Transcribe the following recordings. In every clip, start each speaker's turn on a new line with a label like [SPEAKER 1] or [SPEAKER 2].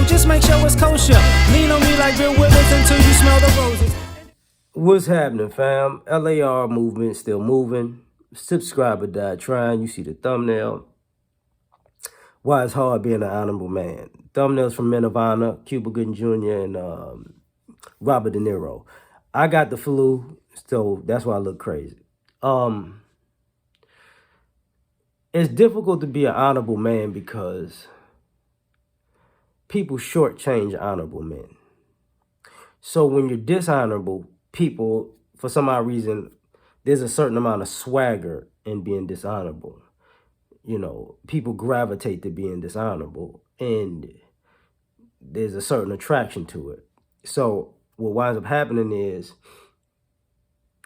[SPEAKER 1] just make sure it's kosher. Lean on me like Bill Withers until you smell the roses.
[SPEAKER 2] What's happening, fam? L.A.R. movement still moving. Subscriber died trying. You see the thumbnail. Why it's hard being an honorable man. Thumbnails from Men of Honor, Cuba Gooding Jr. and Robert De Niro. I got the flu, so that's why I look crazy. It's difficult to be an honorable man because people shortchange honorable men. So when you're dishonorable, people, for some odd reason, there's a certain amount of swagger in being dishonorable. You know, people gravitate to being dishonorable, and there's a certain attraction to it. So what winds up happening is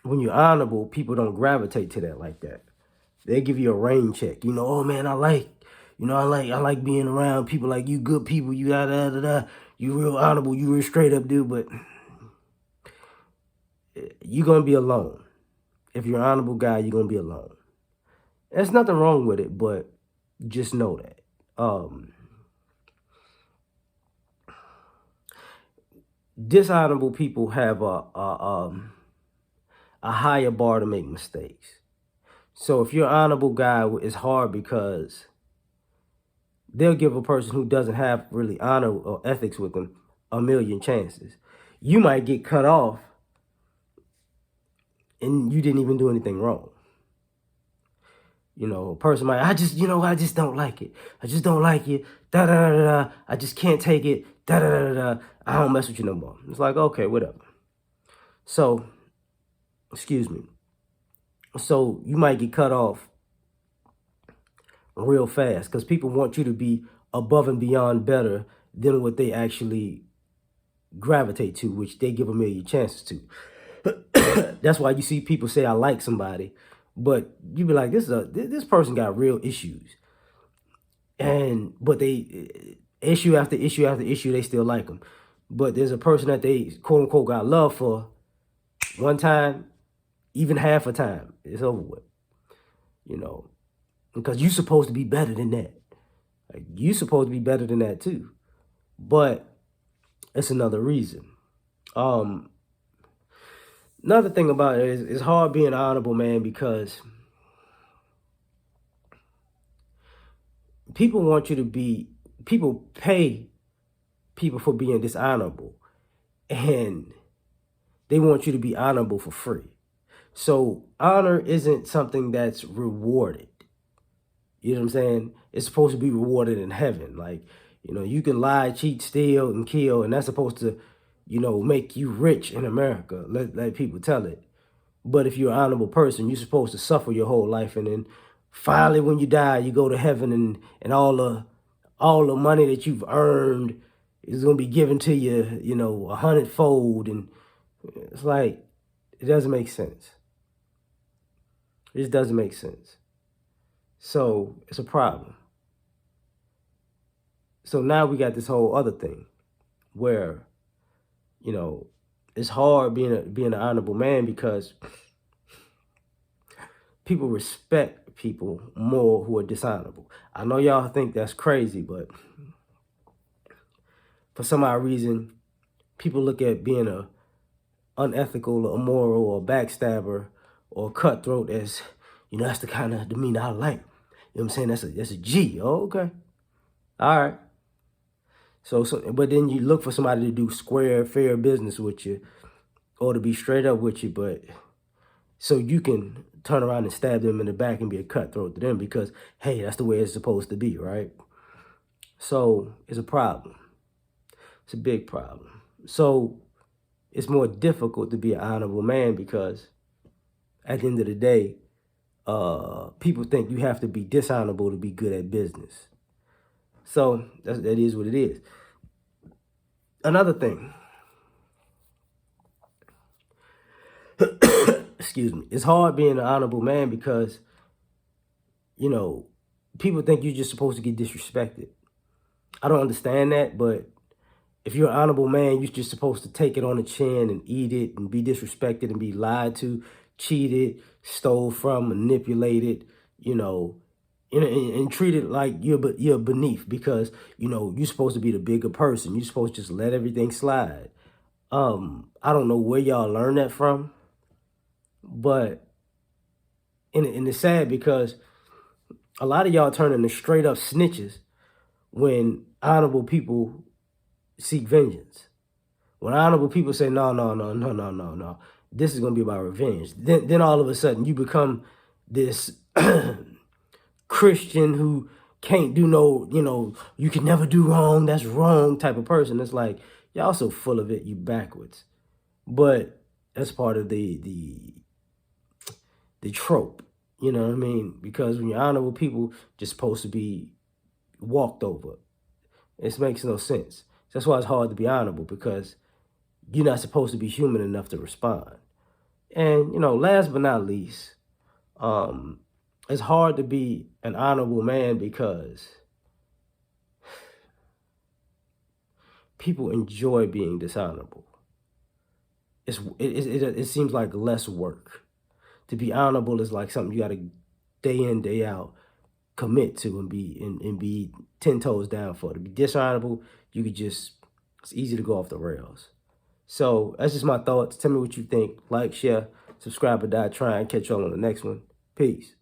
[SPEAKER 2] when you're honorable, people don't gravitate to that like that. They give you a rain check. You know, oh man, I like being around people like you, good people, you da. You real honorable, you real straight up dude, but you're gonna be alone. If you're an honorable guy, you're gonna be alone. There's nothing wrong with it, but just know that. Dishonorable people have a higher bar to make mistakes. So if you're an honorable guy, it's hard because they'll give a person who doesn't have really honor or ethics with them a million chances. You might get cut off and you didn't even do anything wrong. You know, a person might, I just don't like it. I just don't like it. Da da da da. I just can't take it. Da da da da. I don't mess with you no more. It's like, okay, whatever. So, excuse me. So you might get cut off real fast because people want you to be above and beyond better than what they actually gravitate to, which they give a million chances to. That's why you see people say, I like somebody, but you be like, this person got real issues. But they, issue after issue after issue, they still like them. But there's a person that they, quote unquote, got love for one time, even half a time, it's over with. You know, because you're supposed to be better than that. Like, you're supposed to be better than that too. But it's another reason. Another thing about it is it's hard being an honorable man because people want you to be, people pay people for being dishonorable, and they want you to be honorable for free. So honor isn't something that's rewarded. You know what I'm saying? It's supposed to be rewarded in heaven. Like, you know, you can lie, cheat, steal, and kill, and that's supposed to, you know, make you rich in America. Let people tell it. But if you're an honorable person, you're supposed to suffer your whole life, and then finally when you die, you go to heaven, and all the money that you've earned is gonna be given to you, you know, 100-fold. And it's like, it doesn't make sense. It just doesn't make sense. So it's a problem. So now we got this whole other thing where, you know, it's hard being an honorable man because people respect people more who are dishonorable. I know y'all think that's crazy, but for some odd reason, people look at being a unethical or immoral or backstabber or cutthroat as, you know, that's the kind of demeanor I like. You know what I'm saying? That's a G. Oh, okay. All right. So, but then you look for somebody to do square, fair business with you or to be straight up with you, but so you can turn around and stab them in the back and be a cutthroat to them because, hey, that's the way it's supposed to be, right? So it's a problem. It's a big problem. So it's more difficult to be an honorable man because at the end of the day, people think you have to be dishonorable to be good at business. So that is what it is. Another thing, excuse me, it's hard being an honorable man because, you know, people think you're just supposed to get disrespected. I don't understand that, but if you're an honorable man, you're just supposed to take it on the chin and eat it and be disrespected and be lied to, cheated, stole from, manipulated, you know, and treat it like you're beneath because you're supposed to be the bigger person. You're supposed to just let everything slide. I don't know where y'all learned that from, but and it's sad because a lot of y'all turn into straight up snitches when honorable people seek vengeance. When honorable people say, no, no, no, no, no, no, no, this is gonna be about revenge. Then all of a sudden you become this Christian who can't do no, you can never do wrong, that's wrong type of person. It's like, y'all so full of it, you backwards. But that's part of the trope, you know what I mean? Because when you're honorable people, just supposed to be walked over. It makes no sense. That's why it's hard to be honorable, because you're not supposed to be human enough to respond. And, last but not least, it's hard to be an honorable man because people enjoy being dishonorable. It seems like less work. To be honorable is like something you got to day in, day out commit to and be 10 toes down for. To be dishonorable, it's easy to go off the rails. So that's just my thoughts. Tell me what you think. Like, share, subscribe, or die trying. Catch y'all on the next one. Peace.